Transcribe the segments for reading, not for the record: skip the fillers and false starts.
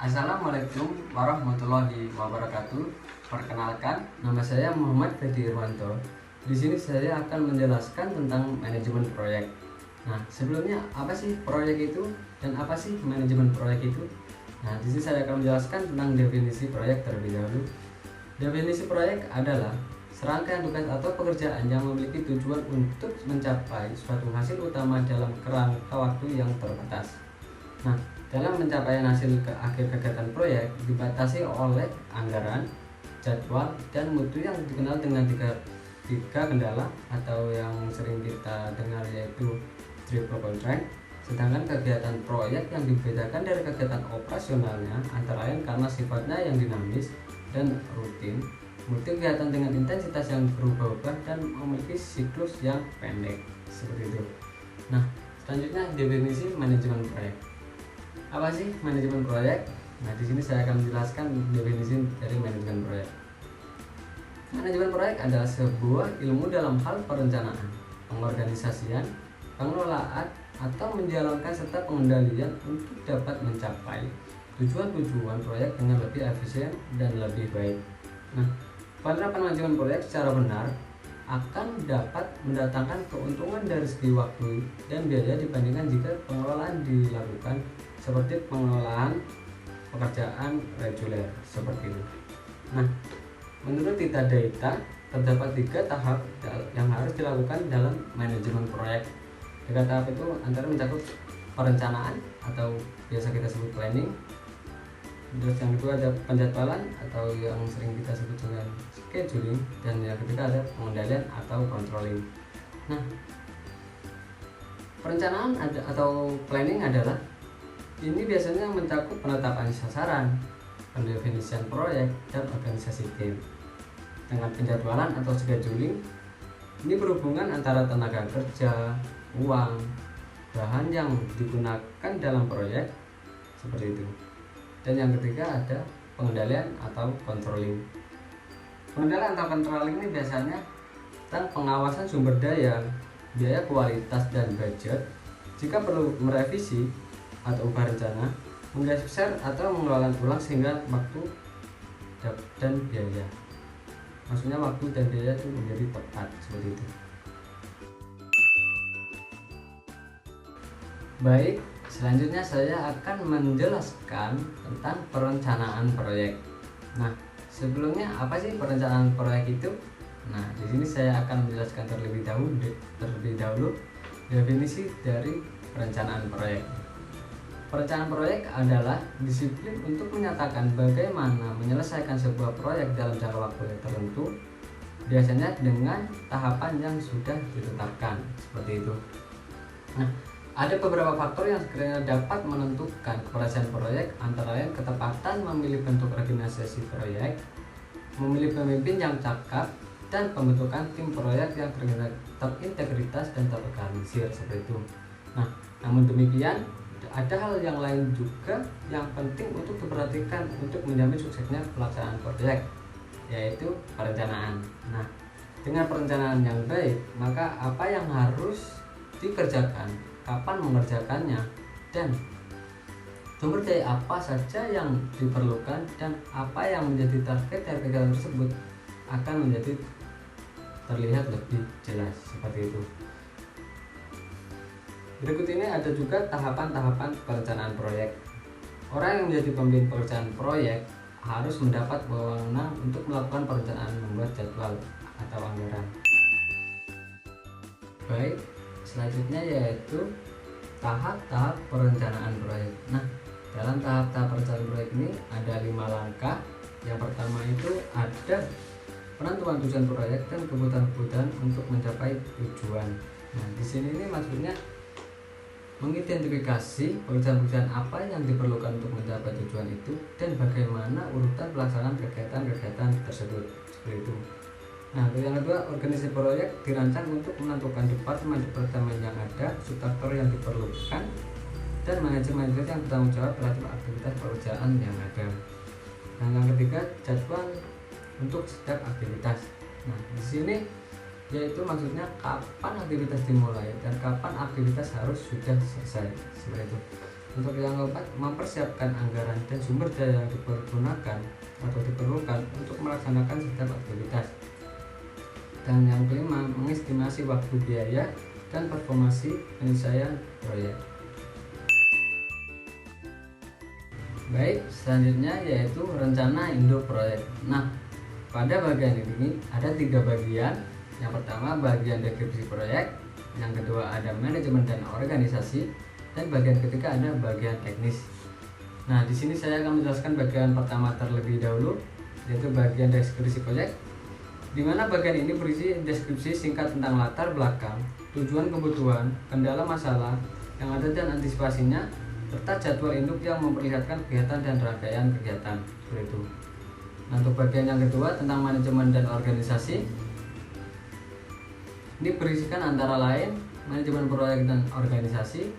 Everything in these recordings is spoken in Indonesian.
Assalamualaikum warahmatullahi wabarakatuh. Perkenalkan, nama saya Muhammad Fedi Irwanto. Di sini saya akan menjelaskan tentang manajemen proyek. Nah, sebelumnya apa sih proyek itu dan apa sih manajemen proyek itu? Nah, di sini saya akan menjelaskan tentang definisi proyek terlebih dahulu. Definisi proyek adalah serangkaian tugas atau pekerjaan yang memiliki tujuan untuk mencapai suatu hasil utama dalam kerangka waktu yang terbatas. Nah, dalam pencapaian hasil ke akhir kegiatan proyek dibatasi oleh anggaran, jadwal, dan mutu yang dikenal dengan tiga kendala atau yang sering kita dengar yaitu triple contract. Sedangkan kegiatan proyek yang dibedakan dari kegiatan operasionalnya antara lain karena sifatnya yang dinamis dan rutin, multi kegiatan dengan intensitas yang berubah-ubah dan memiliki siklus yang pendek seperti itu. Nah, selanjutnya definisi manajemen proyek. Apa sih manajemen proyek? Nah, di sini saya akan menjelaskan definisi dari manajemen proyek. Manajemen proyek adalah sebuah ilmu dalam hal perencanaan, pengorganisasian, pengelolaan, atau menjalankan serta pengendalian untuk dapat mencapai tujuan-tujuan proyek dengan lebih efisien dan lebih baik. Nah, penerapan manajemen proyek secara benar akan dapat mendatangkan keuntungan dari segi waktu dan biaya dibandingkan jika pengelolaan dilakukan seperti pengelolaan pekerjaan reguler seperti itu. Nah, menurut Tita Data terdapat 3 tahap yang harus dilakukan dalam manajemen proyek. 3 tahap itu antara mencakup perencanaan atau biasa kita sebut planning, terus yang kedua ada penjadwalan atau yang sering kita sebut dengan scheduling, dan yang ketiga ada pengendalian atau controlling. Nah, perencanaan atau planning adalah ini biasanya mencakup penetapan sasaran, pendefinisian proyek, dan organisasi tim. Dengan penjadwalan atau scheduling, ini berhubungan antara tenaga kerja, uang, bahan yang digunakan dalam proyek, seperti itu. Dan yang ketiga ada pengendalian atau controlling. Pengendalian atau controlling ini biasanya tentang pengawasan sumber daya, biaya, kualitas, dan budget. Jika perlu merevisi atau ubah rencana, menggeser atau mengelola ulang sehingga waktu dan biaya. Maksudnya waktu dan biaya itu menjadi tepat seperti itu. Baik, selanjutnya saya akan menjelaskan tentang perencanaan proyek. Nah, sebelumnya apa sih perencanaan proyek itu? Nah, di sini saya akan menjelaskan terlebih dahulu definisi dari perencanaan proyek. Perencanaan proyek adalah disiplin untuk menyatakan bagaimana menyelesaikan sebuah proyek dalam jangka waktu tertentu, biasanya dengan tahapan yang sudah ditetapkan, seperti itu. Nah, ada beberapa faktor yang sekiranya dapat menentukan keberhasilan proyek, antara lain ketepatan memilih bentuk organisasi proyek, memilih pemimpin yang cakap, dan pembentukan tim proyek yang terintegritas dan terorganisir, seperti itu. Nah, namun demikian ada hal yang lain juga yang penting untuk diperhatikan untuk menjamin suksesnya pelaksanaan proyek, yaitu perencanaan. Nah, dengan perencanaan yang baik, maka apa yang harus dikerjakan, kapan mengerjakannya, dan sumber daya apa saja yang diperlukan, dan apa yang menjadi target dari kegiatan tersebut akan menjadi terlihat lebih jelas, seperti itu. Berikut ini ada juga tahapan-tahapan perencanaan proyek. Orang yang menjadi pemimpin perencanaan proyek harus mendapat wewenang untuk melakukan perencanaan, membuat jadwal atau anggaran. Baik, selanjutnya yaitu tahap-tahap perencanaan proyek. Nah, dalam tahap-tahap perencanaan proyek ini ada 5 langkah. Yang pertama itu ada penentuan tujuan proyek dan kebutuhan-kebutuhan untuk mencapai tujuan. Nah, di sini ini maksudnya mengidentifikasi pekerjaan-pekerjaan apa yang diperlukan untuk mencapai tujuan itu dan bagaimana urutan pelaksanaan kegiatan-kegiatan tersebut, seperti itu. Nah, yang kedua, organisasi proyek dirancang untuk menentukan departemen-departemen yang ada, subsektor yang diperlukan, dan manajer-manajer yang bertanggung jawab terhadap aktivitas pekerjaan yang ada. Dan yang ketiga, jadwal untuk setiap aktivitas. Nah, di sini yaitu maksudnya kapan aktivitas dimulai dan kapan aktivitas harus sudah selesai, seperti itu. Untuk yang keempat, mempersiapkan anggaran dan sumber daya yang dipergunakan atau diperlukan untuk melaksanakan setiap aktivitas. Dan yang kelima, mengestimasi waktu, biaya, dan performasi penyelesaian proyek. Baik, selanjutnya yaitu rencana induk proyek. Nah, pada bagian ini ada 3 bagian. Yang pertama bagian deskripsi proyek, yang kedua ada manajemen dan organisasi, dan bagian ketiga ada bagian teknis. Nah, di sini saya akan menjelaskan bagian pertama terlebih dahulu, yaitu bagian deskripsi proyek, di mana bagian ini berisi deskripsi singkat tentang latar belakang, tujuan, kebutuhan, kendala, masalah yang ada dan antisipasinya, serta jadwal induk yang memperlihatkan kegiatan dan rangkaian kegiatan. Seperti itu. Nah, untuk bagian yang kedua tentang manajemen dan organisasi, ini berisikan antara lain manajemen proyek dan organisasi,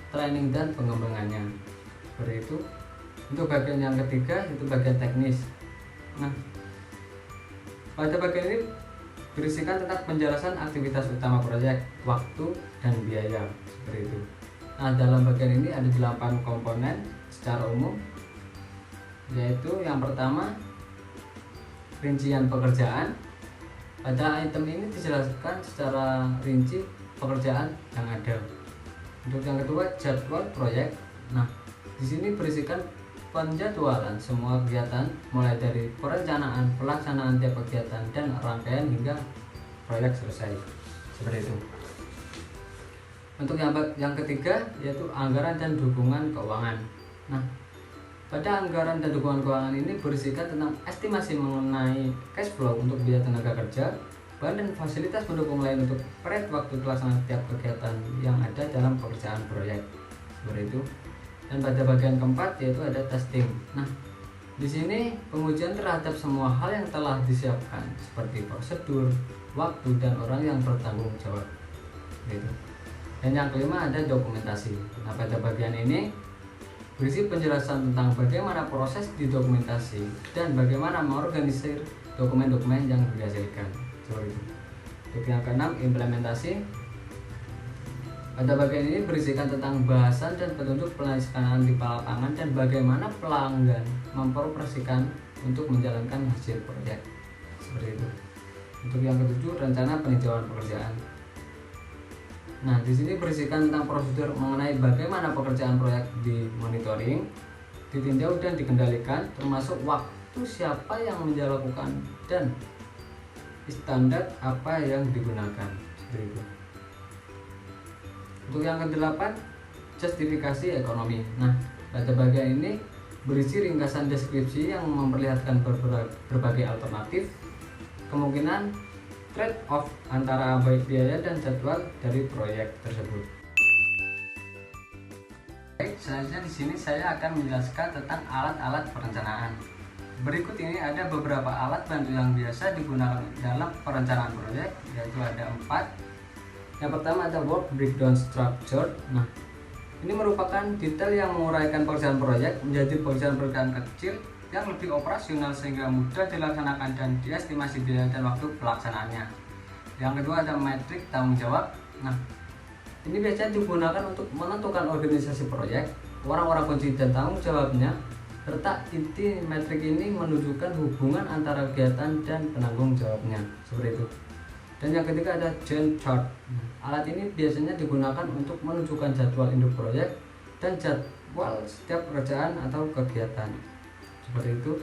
training dan pengembangannya. Seperti itu. Untuk bagian yang ketiga itu bagian teknis. Nah, pada bagian ini berisikan tentang penjelasan aktivitas utama proyek, waktu, dan biaya. Seperti itu. Nah, dalam bagian ini ada 8 komponen secara umum, yaitu yang pertama rincian pekerjaan. Pada item ini dijelaskan secara rinci pekerjaan yang ada. Untuk yang kedua jadwal proyek. Nah, di sini berisikan penjadwalan semua kegiatan mulai dari perencanaan, pelaksanaan tiap kegiatan, dan rangkaian hingga proyek selesai. Seperti itu. Untuk yang ketiga yaitu anggaran dan dukungan keuangan. Nah, pada anggaran dan dukungan keuangan ini berisikan tentang estimasi mengenai cash flow untuk biaya tenaga kerja, bahan dan fasilitas pendukung lain untuk pered waktu pelaksanaan setiap kegiatan yang ada dalam pekerjaan proyek. Seperti itu. Dan pada bagian keempat yaitu ada testing. Nah, di sini pengujian terhadap semua hal yang telah disiapkan seperti prosedur, waktu, dan orang yang bertanggung jawab. Gitu. Dan yang kelima ada dokumentasi. Nah, pada bagian ini berisi penjelasan tentang bagaimana proses didokumentasi dan bagaimana mengorganisir dokumen-dokumen yang dihasilkan. Seperti itu. Untuk yang keenam implementasi. Pada bagian ini berisikan tentang bahasan dan petunjuk pelaksanaan di lapangan dan bagaimana pelanggan memproporsikan untuk menjalankan hasil proyek. Seperti itu. Untuk yang ketujuh rencana peninjauan pekerjaan. Nah, di sini berisikan tentang prosedur mengenai bagaimana pekerjaan proyek dimonitoring, ditinjau dan dikendalikan, termasuk waktu siapa yang menjalankan dan standar apa yang digunakan. Seperti itu. Untuk yang kedelapan, justifikasi ekonomi. Nah, pada bagian ini berisi ringkasan deskripsi yang memperlihatkan berbagai alternatif, kemungkinan trade-off antara baik biaya dan jadwal dari proyek tersebut. Baik, selanjutnya di sini saya akan menjelaskan tentang alat-alat perencanaan. Berikut ini ada beberapa alat bantu yang biasa digunakan dalam perencanaan proyek, yaitu ada 4. Yang pertama ada work breakdown structure. Nah, ini merupakan detail yang menguraikan pekerjaan proyek menjadi pekerjaan-pekerjaan kecil yang lebih operasional sehingga mudah dilaksanakan dan diestimasi biaya dan waktu pelaksanaannya. Yang kedua ada metrik tanggung jawab. Nah, ini biasanya digunakan untuk menentukan organisasi proyek, orang-orang kunci dan tanggung jawabnya, serta inti metrik ini menunjukkan hubungan antara kegiatan dan penanggung jawabnya. Seperti itu. Dan yang ketiga ada Gantt chart. Alat ini biasanya digunakan untuk menunjukkan jadwal induk proyek dan jadwal setiap pekerjaan atau kegiatan. Seperti itu.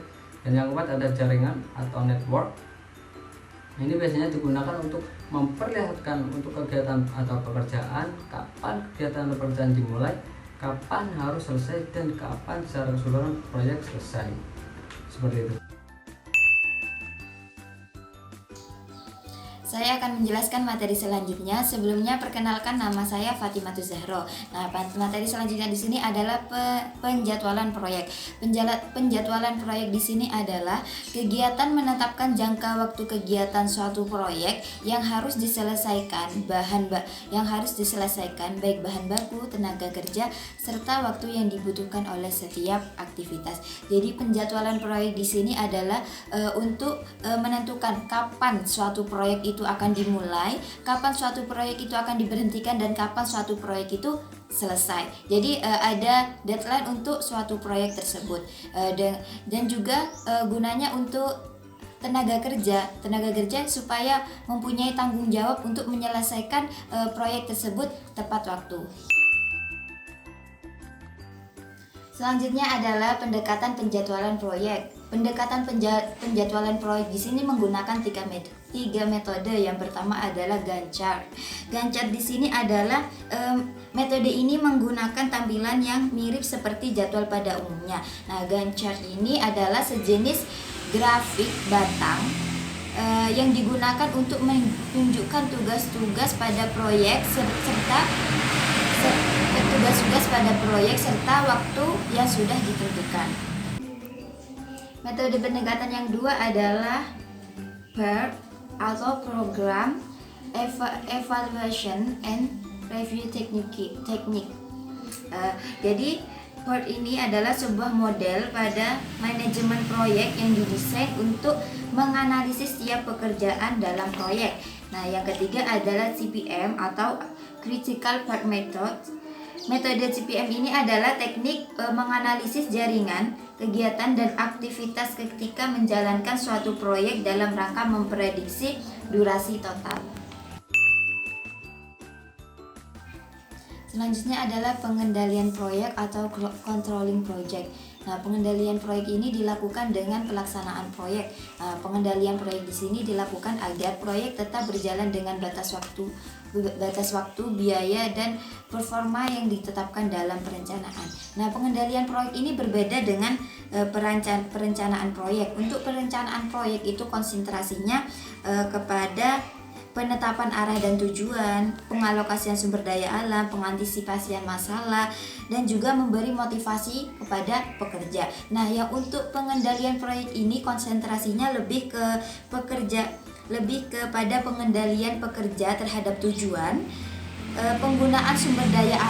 Dan yang keempat ada jaringan atau network. Ini biasanya digunakan untuk memperlihatkan untuk kegiatan atau pekerjaan, kapan kegiatan atau pekerjaan dimulai, kapan harus selesai, dan kapan secara keseluruhan proyek selesai. Seperti itu. Saya akan menjelaskan materi selanjutnya. Sebelumnya perkenalkan, nama saya Fatimatus Zahro. Nah, materi selanjutnya di sini adalah penjadwalan proyek. Penjadwalan proyek di sini adalah kegiatan menetapkan jangka waktu kegiatan suatu proyek yang harus diselesaikan, baik bahan baku, tenaga kerja, serta waktu yang dibutuhkan oleh setiap aktivitas. Jadi penjadwalan proyek di sini adalah untuk menentukan kapan suatu proyek itu akan dimulai, kapan suatu proyek itu akan diberhentikan, dan kapan suatu proyek itu selesai. Jadi ada deadline untuk suatu proyek tersebut. Dan juga gunanya untuk tenaga kerja supaya mempunyai tanggung jawab untuk menyelesaikan proyek tersebut tepat waktu. Selanjutnya adalah pendekatan penjadwalan proyek. Pendekatan penjadwalan proyek di sini menggunakan tiga metode. Yang pertama adalah Gantt chart. Gantt chart di sini adalah metode ini menggunakan tampilan yang mirip seperti jadwal pada umumnya. Nah, Gantt chart ini adalah sejenis grafik batang yang digunakan untuk menunjukkan tugas-tugas pada proyek serta tugas-tugas pada proyek serta waktu yang sudah ditentukan. Metode pendekatan yang kedua adalah PERT atau Program Evaluation and Review Technique. Jadi PERT ini adalah sebuah model pada manajemen proyek yang didesain untuk menganalisis setiap pekerjaan dalam proyek. Nah, yang ketiga adalah CPM atau Critical Path Method. Metode CPM ini adalah teknik menganalisis jaringan, kegiatan dan aktivitas ketika menjalankan suatu proyek dalam rangka memprediksi durasi total. Selanjutnya adalah pengendalian proyek atau controlling project. Nah, pengendalian proyek ini dilakukan dengan pelaksanaan proyek. Pengendalian proyek di sini dilakukan agar proyek tetap berjalan dengan batas waktu, biaya dan performa yang ditetapkan dalam perencanaan. Nah, pengendalian proyek ini berbeda dengan perencanaan proyek. Untuk perencanaan proyek itu konsentrasinya kepada penetapan arah dan tujuan, pengalokasian sumber daya alam, pengantisipasian masalah, dan juga memberi motivasi kepada pekerja. Nah, yang untuk pengendalian proyek ini konsentrasinya lebih kepada pengendalian pekerja terhadap tujuan, penggunaan sumber daya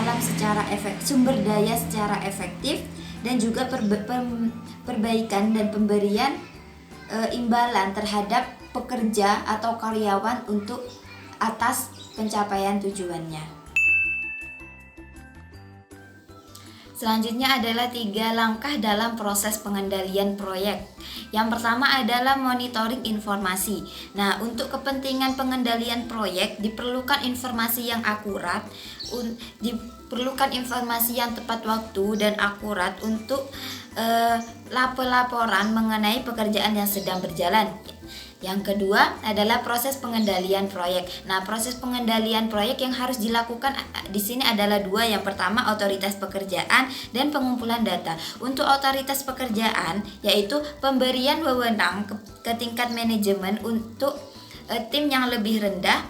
secara efektif, dan juga perbaikan dan pemberian imbalan terhadap pekerja atau karyawan untuk atas pencapaian tujuannya. Selanjutnya adalah 3 langkah dalam proses pengendalian proyek. Yang pertama adalah monitoring informasi. Nah, untuk kepentingan pengendalian proyek diperlukan informasi yang akurat, diperlukan informasi yang tepat waktu dan akurat untuk laporan mengenai pekerjaan yang sedang berjalan. Yang kedua adalah proses pengendalian proyek. Nah, proses pengendalian proyek yang harus dilakukan di sini adalah 2. Yang pertama, otoritas pekerjaan dan pengumpulan data. Untuk otoritas pekerjaan yaitu pemberian wewenang ke tingkat manajemen untuk tim yang lebih rendah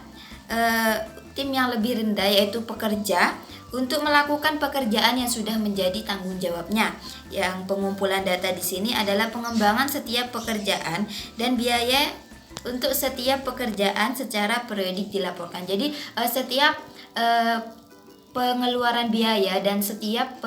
yaitu pekerja untuk melakukan pekerjaan yang sudah menjadi tanggung jawabnya. Yang pengumpulan data di sini adalah pengembangan setiap pekerjaan dan biaya untuk setiap pekerjaan secara periodik dilaporkan. Jadi setiap pengeluaran biaya dan setiap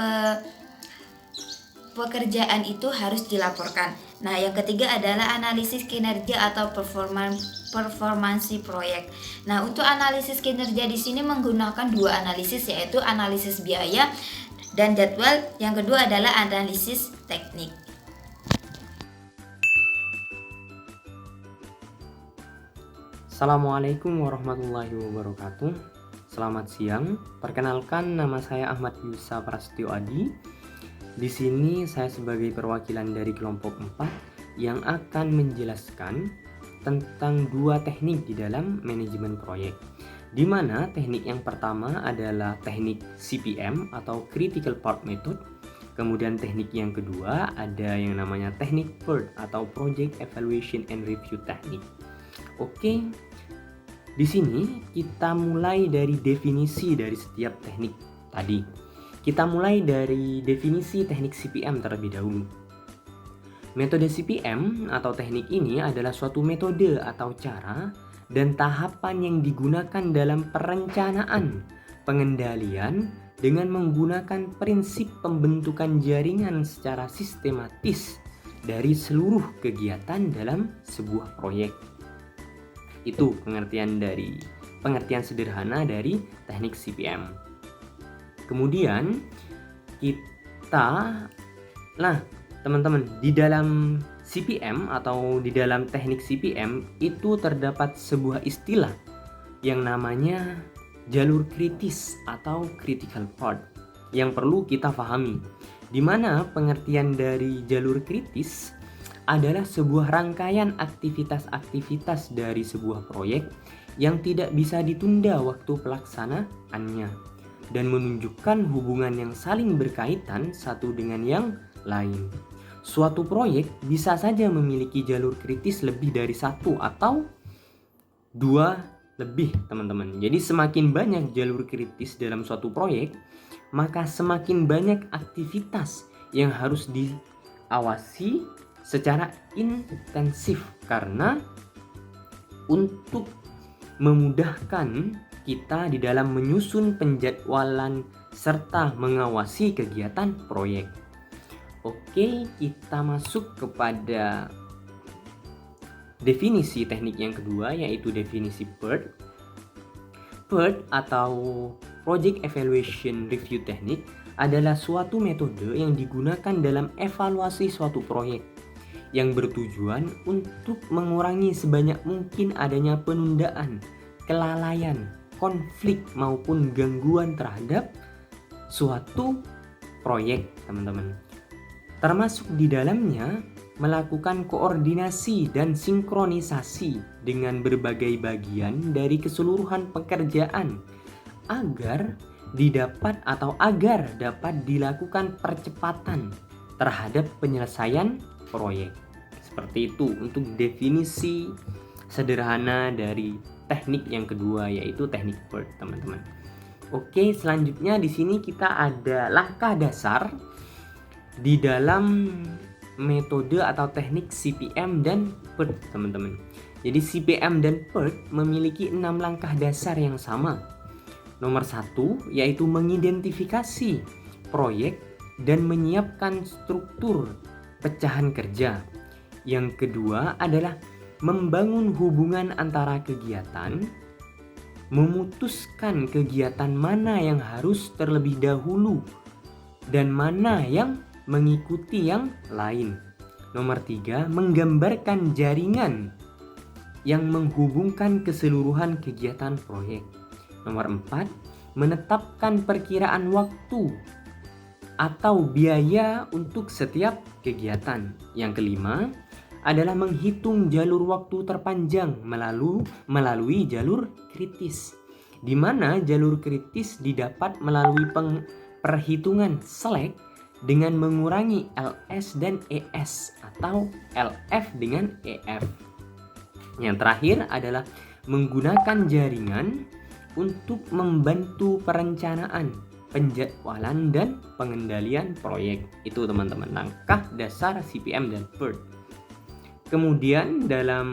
pekerjaan itu harus dilaporkan. Nah, yang ketiga adalah analisis kinerja atau performansi proyek. Nah, untuk analisis kinerja di sini menggunakan 2 analisis, yaitu analisis biaya dan jadwal. Yang kedua adalah analisis teknik. Assalamualaikum warahmatullahi wabarakatuh. Selamat siang. Perkenalkan, nama saya Ahmad Yusa Prasetyo Adi. Di sini saya sebagai perwakilan dari kelompok 4 yang akan menjelaskan tentang 2 teknik di dalam manajemen proyek. Di mana teknik yang pertama adalah teknik CPM atau Critical Path Method. Kemudian teknik yang kedua ada yang namanya teknik PERT atau Project Evaluation and Review Technique. Oke. Di sini kita mulai dari definisi dari setiap teknik tadi. Kita mulai dari definisi teknik CPM terlebih dahulu. Metode CPM atau teknik ini adalah suatu metode atau cara dan tahapan yang digunakan dalam perencanaan, pengendalian dengan menggunakan prinsip pembentukan jaringan secara sistematis dari seluruh kegiatan dalam sebuah proyek. Itu pengertian sederhana dari teknik CPM. Kemudian kita, nah teman-teman, di dalam CPM atau di dalam teknik CPM itu terdapat sebuah istilah yang namanya jalur kritis atau critical path yang perlu kita pahami, di mana pengertian dari jalur kritis adalah sebuah rangkaian aktivitas-aktivitas dari sebuah proyek yang tidak bisa ditunda waktu pelaksanaannya dan menunjukkan hubungan yang saling berkaitan satu dengan yang lain. Suatu proyek bisa saja memiliki jalur kritis lebih dari satu atau dua lebih, teman-teman. Jadi semakin banyak jalur kritis dalam suatu proyek, maka semakin banyak aktivitas yang harus diawasi secara intensif, karena untuk memudahkan kita di dalam menyusun penjadwalan serta mengawasi kegiatan proyek. Oke, kita masuk kepada definisi teknik yang kedua, yaitu definisi PERT. PERT atau Project Evaluation Review Technique adalah suatu metode yang digunakan dalam evaluasi suatu proyek yang bertujuan untuk mengurangi sebanyak mungkin adanya penundaan, kelalaian, konflik maupun gangguan terhadap suatu proyek, teman-teman. Termasuk di dalamnya melakukan koordinasi dan sinkronisasi dengan berbagai bagian dari keseluruhan pekerjaan agar dapat dilakukan percepatan terhadap penyelesaian proyek. Seperti itu untuk definisi sederhana dari teknik yang kedua, yaitu teknik PERT, teman-teman. Oke, selanjutnya di sini kita ada langkah dasar di dalam metode atau teknik CPM dan PERT, teman-teman. Jadi CPM dan PERT memiliki 6 langkah dasar yang sama. Nomor 1 yaitu mengidentifikasi proyek dan menyiapkan struktur pecahan kerja. Yang kedua adalah membangun hubungan antara kegiatan, memutuskan kegiatan mana yang harus terlebih dahulu dan mana yang mengikuti yang lain. Nomor 3, menggambarkan jaringan yang menghubungkan keseluruhan kegiatan proyek. Nomor 4, menetapkan perkiraan waktu atau biaya untuk setiap kegiatan. Yang kelima adalah menghitung jalur waktu terpanjang melalui jalur kritis, di mana jalur kritis didapat melalui perhitungan slack dengan mengurangi LS dan ES atau LF dengan EF. Yang terakhir adalah menggunakan jaringan untuk membantu perencanaan, penjadwalan, dan pengendalian proyek. Itu teman-teman langkah dasar CPM dan PERT. Kemudian dalam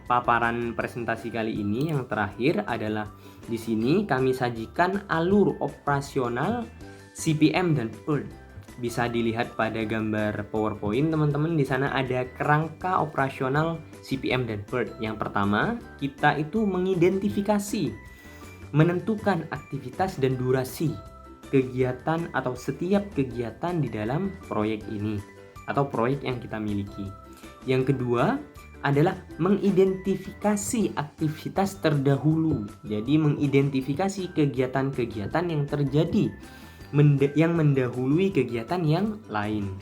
paparan presentasi kali ini yang terakhir adalah di sini kami sajikan alur operasional CPM dan PERT. Bisa dilihat pada gambar PowerPoint, teman-teman. Di sana ada kerangka operasional CPM dan PERT. Yang pertama, kita itu mengidentifikasi, menentukan aktivitas dan durasi kegiatan atau setiap kegiatan di dalam proyek ini atau proyek yang kita miliki. Yang kedua adalah mengidentifikasi aktivitas terdahulu. Jadi mengidentifikasi kegiatan-kegiatan yang terjadi yang mendahului kegiatan yang lain.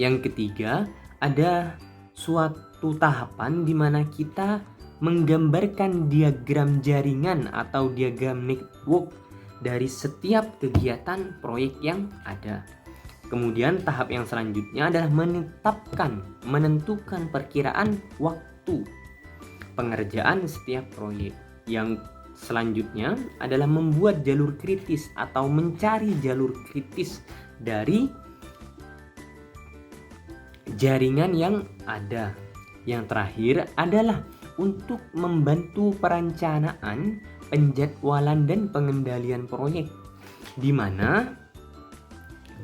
Yang ketiga, ada suatu tahapan di mana kita menggambarkan diagram jaringan atau diagram network dari setiap kegiatan proyek yang ada. Kemudian tahap yang selanjutnya adalah menentukan perkiraan waktu pengerjaan setiap proyek. Yang selanjutnya adalah membuat jalur kritis atau mencari jalur kritis dari jaringan yang ada. Yang terakhir adalah untuk membantu perencanaan, penjadwalan, dan pengendalian proyek, di mana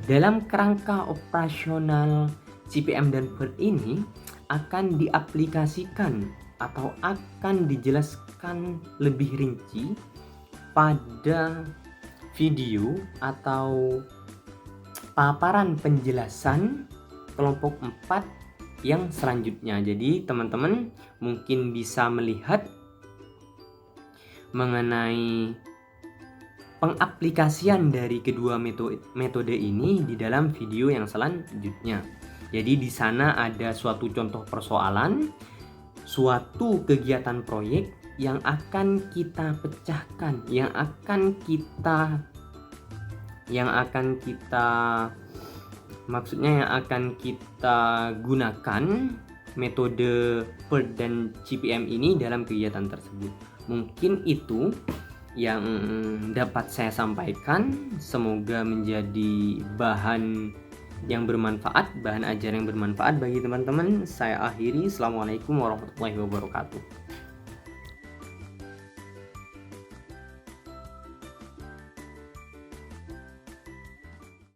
dalam kerangka operasional CPM dan PERT ini akan diaplikasikan atau akan dijelaskan lebih rinci pada video atau paparan penjelasan kelompok 4 yang selanjutnya. Jadi teman-teman mungkin bisa melihat mengenai pengaplikasian dari kedua metode ini di dalam video yang selanjutnya. Jadi di sana ada suatu contoh persoalan, suatu kegiatan proyek yang akan kita pecahkan, yang akan kita gunakan metode PERT dan CPM ini dalam kegiatan tersebut. Mungkin itu yang dapat saya sampaikan. Semoga menjadi bahan yang bermanfaat, bahan ajar yang bermanfaat bagi teman-teman. Saya akhiri. Assalamualaikum warahmatullahi wabarakatuh.